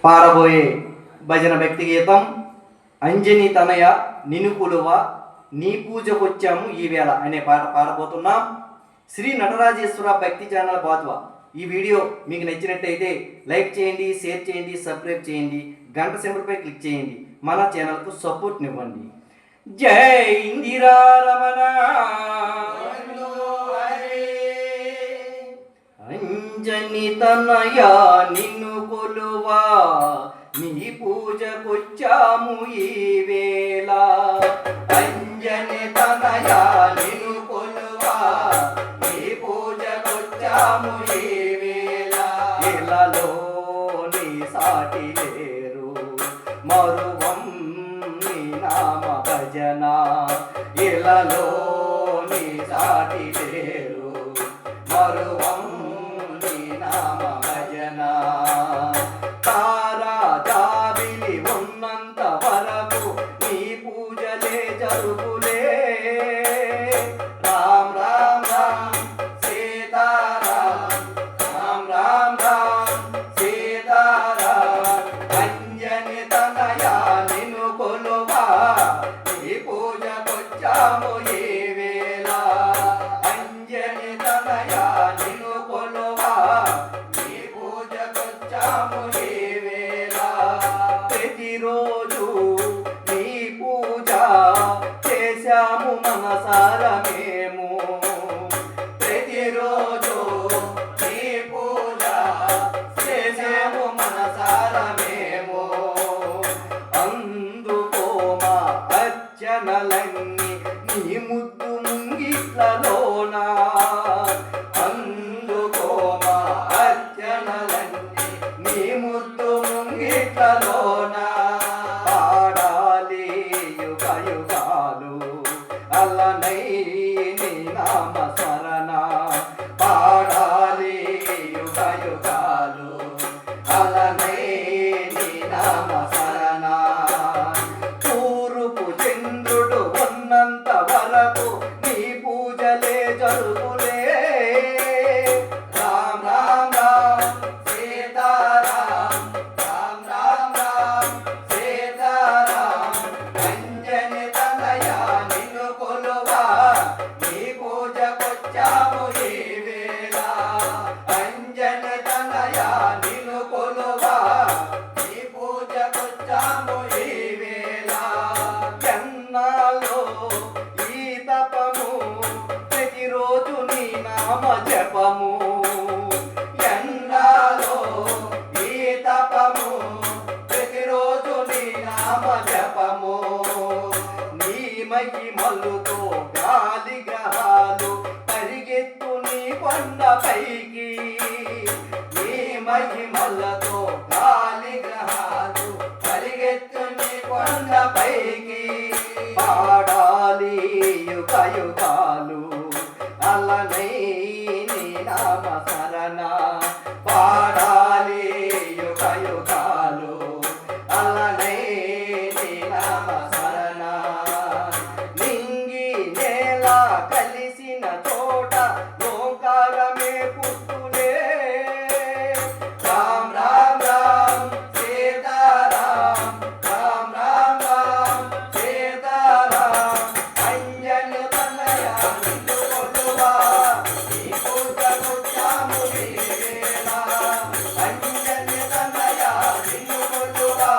పాడబోయే భజన భక్తి గీతం అంజని తనయ నిన్ను కొలువ నీ పూజకొచ్చాము ఈవేళ అనే పాట పాడబోతున్నాం. శ్రీ నటరాజేశ్వర భక్తి ఛానల్ బాత్వా. ఈ వీడియో మీకు నచ్చినట్టయితే లైక్ చేయండి, షేర్ చేయండి, సబ్స్క్రైబ్ చేయండి, గంట సింబల్పై క్లిక్ చేయండి, మన ఛానల్కు సపోర్ట్నివ్వండి. జై ఇందిరా రమణ అంజని తనయ నిన్ను కొలువా నీ పూజకొచ్చాము ఈవేళ. అంజని తనయ నిన్ను కొలువా నీ పూజకొచ్చాము ఈవేళ. ఇలలో నీ సాటి లేరు మరువం నీ నామ భజన. ఇలలో నీ సాటి లేరు మరువం నీ నామ భజన. తారా జాబిలి ఉన్నంత వరకు నీ పూజలే జరుగులే. రామ్ రామ్ రామ్ సీతారాం, రామ్ రామ్ రామ్ సీతారాం. అంజని తనయ నిన్ను కొలువా నీ పూజకొచ్చాము ఈవేళ. అంజని తనయ నిన్ను కొలువా నీ పూజకొచ్చాము ఈవేళ. ప్రతిరోజు నీ పూజ చేశాము మనసారా మేము. ప్రతిరోజు నీ పూజ చేశాము మనసారా మేము. అందుకో మా అర్చనలన్నీ నీ ముద్దు ముంగిట్లలోనా. అందుకో మా అర్చనలన్నీ నీ ముద్దు ముంగిట్లలోనా. పాడాలి యుగ యుగాలు అల్లనై నీ నామ స్మరణ. పాడాలి యుగ యుగాలు అల్లనై నీ నామ స్మరణ. తూర్పు చంద్రుడు ఉన్నంత వరకు నీ పూజలే జరుగులే. రామ్ రామ్ రామ్ సీతారాం, రామ్ రామ్ రామ్ సీతారాం. అంజని తనయ నిన్ను కొలువా నీ పూజకొచ్చాము ఈవేళ. అంజని తనయ నిన్ను కొలువా నీ పూజకొచ్చాము ఈవేళ. ఎన్నాలో ఈ తపము ప్రతిరోజు నీ నామ జపము. ఎన్నాలో ఈ తపము ప్రతిరోజు నీ నామ జపము. నీ మహిమలుతో గాలి గ్రహాలు పరిగెత్తు నీ కొండపైకి. నీ మహిమలతో గాలి గ్రహాలు పరిగెత్తు నీ కొండపైకి. పాడాలి యుగ యుగాలు అల్లనై నీ నామ స్మరణ. పాడాలి యుగ యుగాలు అల్లనై నీ నామ స్మరణ. నింగి నేల కలిసిన చోట ఓంకారమే పుట్టులే. రామ్ రామ్ రామ్ సీతారాం, రామ్ రామ్ రామ్ సీతారాం. అంజని తనయ నిన్ను కొలువా నీ పూజకొచ్చాము ఈవేళ. అంజని తనయ నిన్ను కొలువా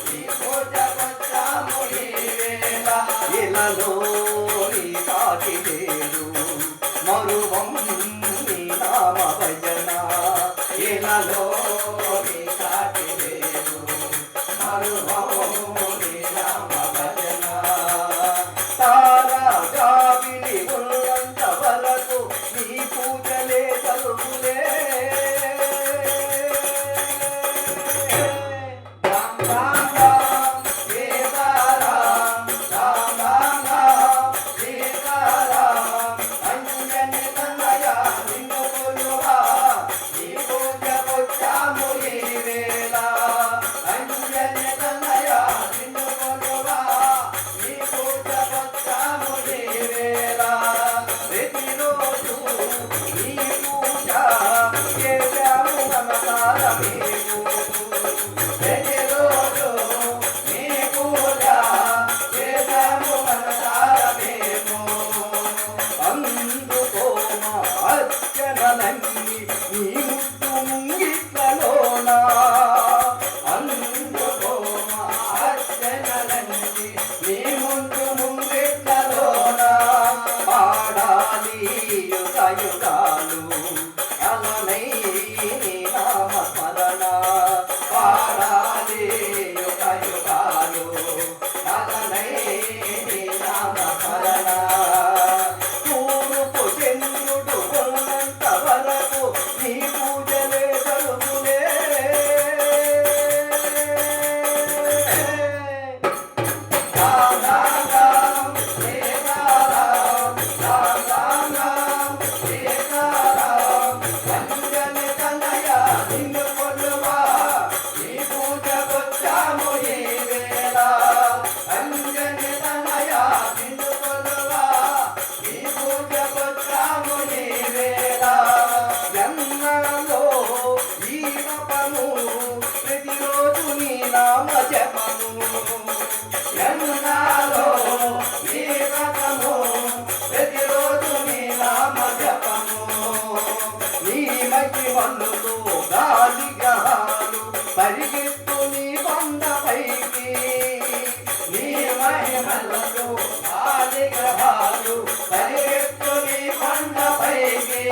నీ పూజకొచ్చాము ఈవేళ. ఇలలో నీ సాటి లేరు మరువం నీ నామ భజన. ఇలలో నీ సాటి లేరు మరువం నీ నామ భజన. తారా జాబిలి ఉన్నంత వరకు నీ పూజలే జరుగులే. రామ్ రామ్ రామ్ సీతారాం, రామ్ రామ్ రామ్ సీతారాం. అంజని తనయ నిన్ను కొలువా నీ పూజకొచ్చాము నామ జపము ఎన్నాలో నీ వ్రతము ప్రతిరోజు నీ నామ జపము నీ మహిమలతో గాలి గ్రహాలు పరిగెత్తు నీ కొండపైకి నీ మహిమలతో గాలి గ్రహాలు పరిగెత్తు నీ కొండపైకి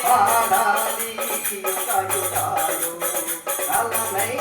పాడాలి యుగాలు నలనై